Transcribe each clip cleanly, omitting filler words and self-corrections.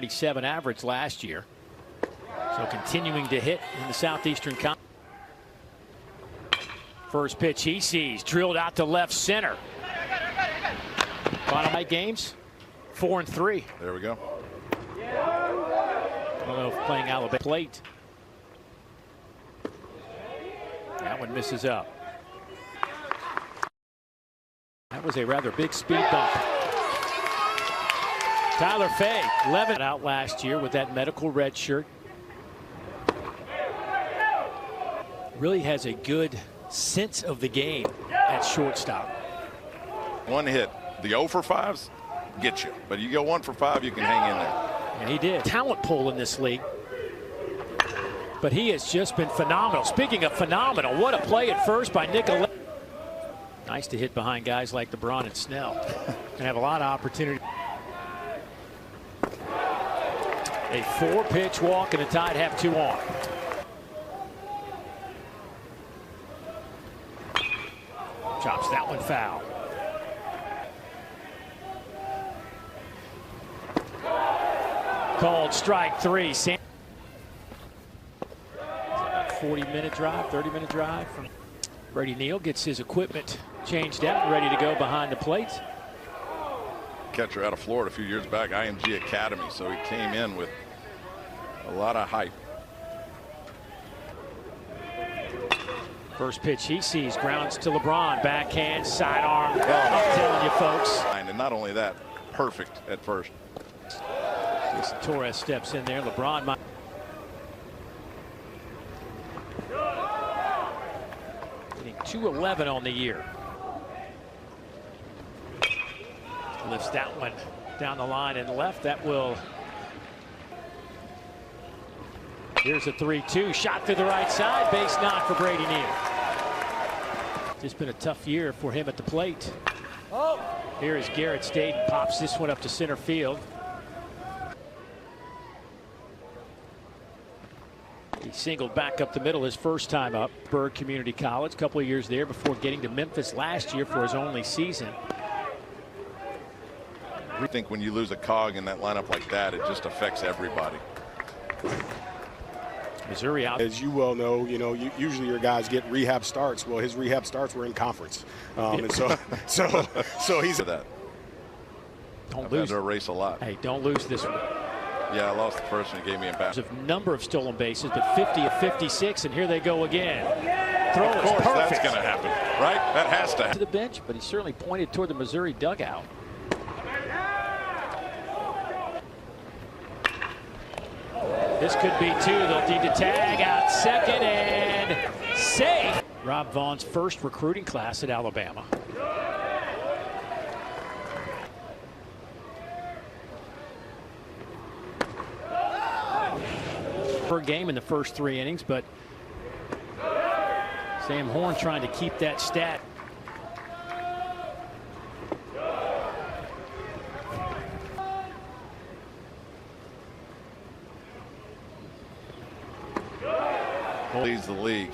27 average last year. So continuing to hit in the Southeastern Conference. First pitch he sees, drilled out to left center. Final night games, 4-3. There we go. I don't know if playing Alabama plate. That one misses up. That was a rather big speed bump. Tyler Fay, 11 out last year with that medical red shirt. Really has a good sense of the game at shortstop. One hit. The 0 for 5s get you, but you go 1 for 5, you can hang in there. And he did. Talent pool in this league. But he has just been phenomenal. Speaking of phenomenal, what a play at first by Nicolette. Nice to hit behind guys like LeBron and Snell. And have a lot of opportunity. A 4-pitch walk and the Tide have 2 on. Chops that one foul. Called strike 3. 40-minute drive, 30-minute drive. From Brady Neal gets his equipment changed out, ready to go behind the plate. Catcher out of Florida a few years back, IMG Academy, so he came in with a lot of hype. First pitch he sees, grounds to LeBron, backhand, sidearm. I'm telling you, folks. And not only that, perfect at first. Jason Torres steps in there. LeBron might. Hitting .211 on the year. Lifts that one down the line and left. That will. Here's a 3-2 shot to the right side. Base knock for Brady Neal. Just been a tough year for him at the plate. Oh. Here is Garrett Staden, pops this one up to center field. He singled back up the middle his first time up. Byrd Community College, a couple of years there before getting to Memphis last year for his only season. I think when you lose a cog in that lineup like that, it just affects everybody. Missouri out. As you well know, usually your guys get rehab starts. Well, his rehab starts were in conference, and so he's at that. Don't I've lose. had to erase a lot. Hey, don't lose this one. Yeah, I lost the first one. He gave me a bat. A number of stolen bases, but 50 of 56, and here they go again. Throw is perfect. That's going to happen, right? That has to happen. To the bench, but he certainly pointed toward the Missouri dugout. This could be 2. They'll need to tag out second and safe. Rob Vaughn's first recruiting class at Alabama. Per game in the first 3 innings, but Sam Horn trying to keep that stat. Leads the league.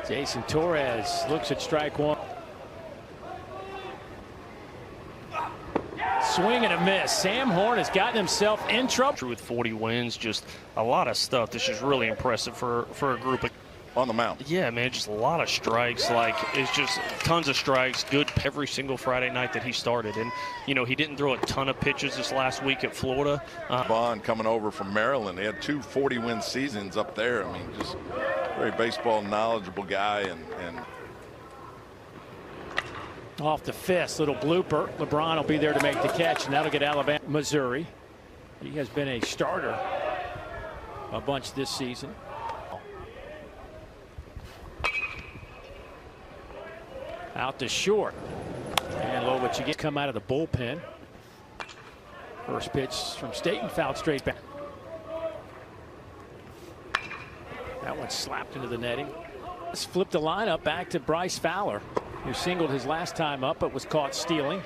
Jason Torres looks at strike 1. Swing and a miss. Sam Horn has gotten himself in trouble. With 40 wins, just a lot of stuff. This is really impressive for a group of. On the mound. Yeah, man, just a lot of strikes. Like, it's just tons of strikes. Good every single Friday night that he started. And, he didn't throw a ton of pitches this last week at Florida. Vaughn coming over from Maryland. They had 2 40-win seasons up there. I mean, just very baseball knowledgeable guy. And off the fist, little blooper. LeBron will be there to make the catch, and that'll get Alabama. Missouri. He has been a starter a bunch this season. Out to short. And low, what you get come out of the bullpen. First pitch from Staten, fouled straight back. That one slapped into the netting. Let's flip the lineup back to Bryce Fowler, who singled his last time up but was caught stealing.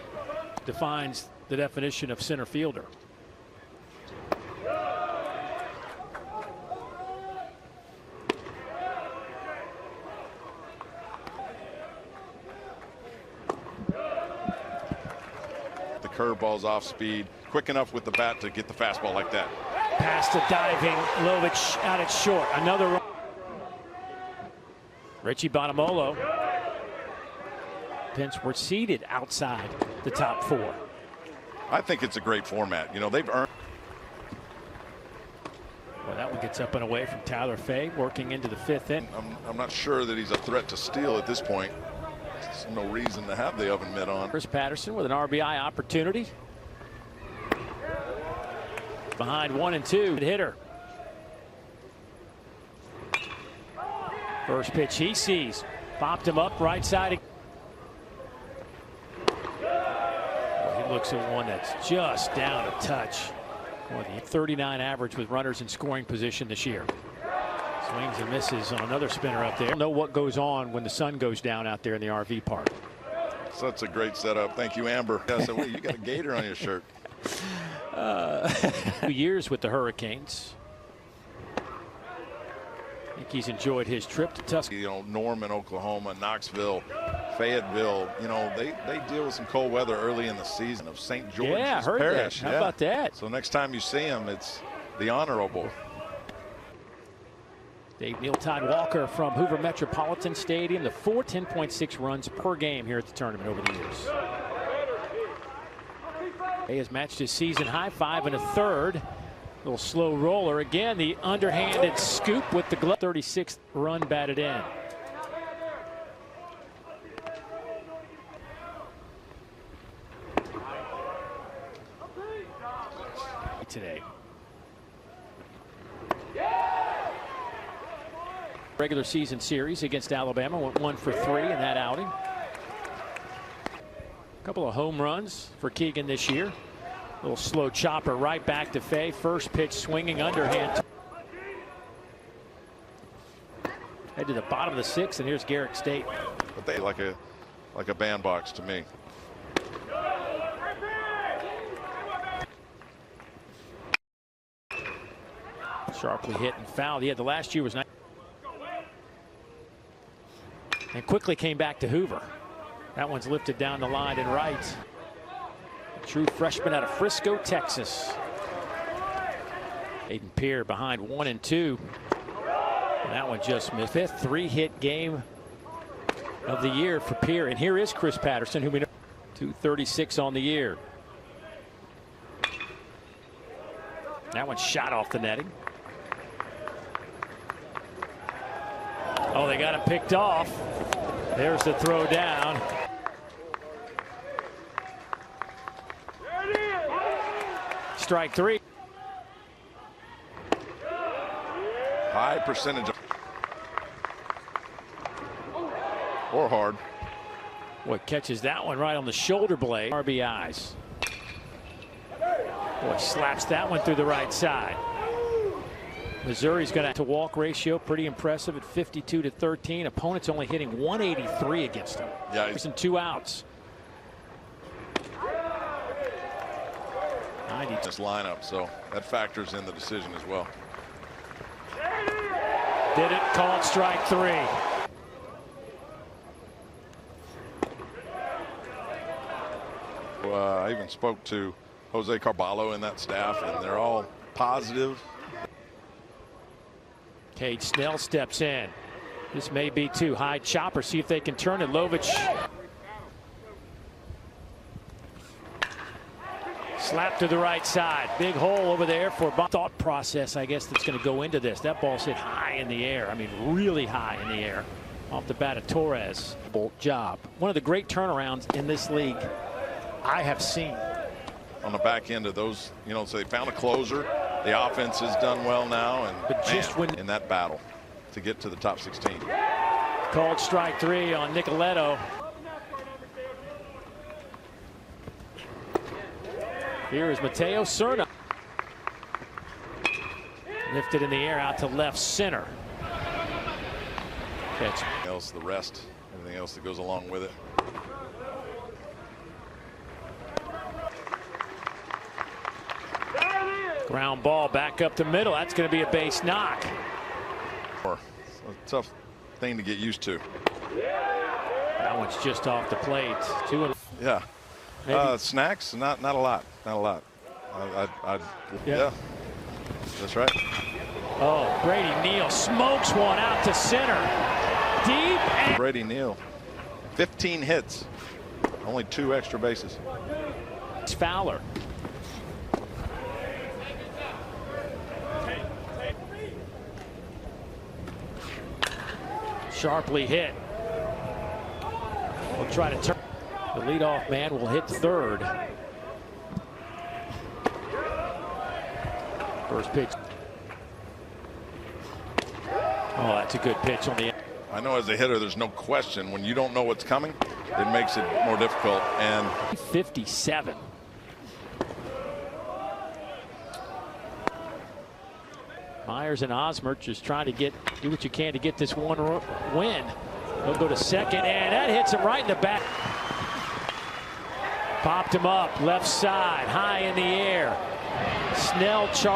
Defines the definition of center fielder. curveballs off speed, quick enough with the bat to get the fastball like that. Past the diving, Lovich out at short. Another run. Richie Bonamolo. Pins were seated outside the top 4. I think it's a great format. You know, they've earned. Well, that one gets up and away from Tyler Fay, working into the 5th inning. I'm not sure that he's a threat to steal at this point. There's no reason to have the oven mitt on. Chris Patterson with an RBI opportunity. Behind 1 and 2, hitter. First pitch he sees, popped him up right side. Well, he looks at one that's just down a touch. Well, the 39 average with runners in scoring position this year. Swings and misses on another spinner up there. Know what goes on when the sun goes down out there in the RV park. Such a great setup. Thank you, Amber. I said, wait, you got a gator on your shirt. 2 years with the Hurricanes. I think he's enjoyed his trip to Tuskegee. You know, Norman, Oklahoma, Knoxville, Fayetteville, you know, they deal with some cold weather early in the season of St. George's Yeah, I heard Parish. that. How about that? So next time you see him, it's the Honorable. Dave Neal-Tide Walker from Hoover Metropolitan Stadium. The 10.6 runs per game here at the tournament over the years. He has matched his season high, 5 1/3. Little slow roller again. The underhanded scoop with the glove. 36th run batted in. Today. Regular season series against Alabama went 1 for 3 in that outing. A couple of home runs for Keegan this year. Little slow chopper right back to Fay. First pitch swinging underhand. Head to the bottom of the 6th, and here's Garrett State. But they like a bandbox to me. Sharply hit and fouled. Yeah, the last year was nice. And quickly came back to Hoover. That one's lifted down the line and right. A true freshman out of Frisco, Texas. Aiden Pierre behind 1 and 2. And that one just missed. 5th 3-hit game of the year for Pierre. And here is Chris Patterson, who we know 236 on the year. That one shot off the netting. Oh, they got him picked off. There's the throw down. Strike 3. High percentage. Or hard. Boy, catches that one right on the shoulder blade. RBIs. Boy, slaps that one through the right side. Missouri's got a walk ratio pretty impressive at 52-13. Opponents only hitting 183 against them. Yeah, There's 2 outs. 90. This lineup, so that factors in the decision as well. Did it, called strike 3. I even spoke to Jose Carballo and that staff, and they're all positive. Cade Snell steps in. This may be too high. Chopper, see if they can turn it. Lovich. Slap to the right side. Big hole over there for thought process, I guess, that's going to go into this. That ball's hit high in the air. I mean, really high in the air. Off the bat of Torres. Job. One of the great turnarounds in this league I have seen. On the back end of those, you know, so they found a closer. The offense has done well now, and but just when in that battle to get to the top 16. Called strike 3 on Nicoletto. Here is Mateo Cerna. Lifted in the air out to left center. Catch. Else, the rest, everything else that goes along with it. Ground ball back up the middle. That's going to be a base knock. A tough thing to get used to. That one's just off the plate. 2 and Yeah, Snacks? Not a lot. Not a lot. Yeah. That's right. Oh, Brady Neal smokes one out to center. Deep. And Brady Neal. 15 hits. Only 2 extra bases. it's Fowler. Sharply hit. We'll try to turn. The leadoff man will hit third. First pitch. Oh, that's a good pitch on the. I know as a hitter, there's no question. When you don't know what's coming, it makes it more difficult. And 57. Myers and Osmer just trying to do what you can to get this one win. They'll go to second, and that hits him right in the back. Popped him up, left side, high in the air. Snell charged.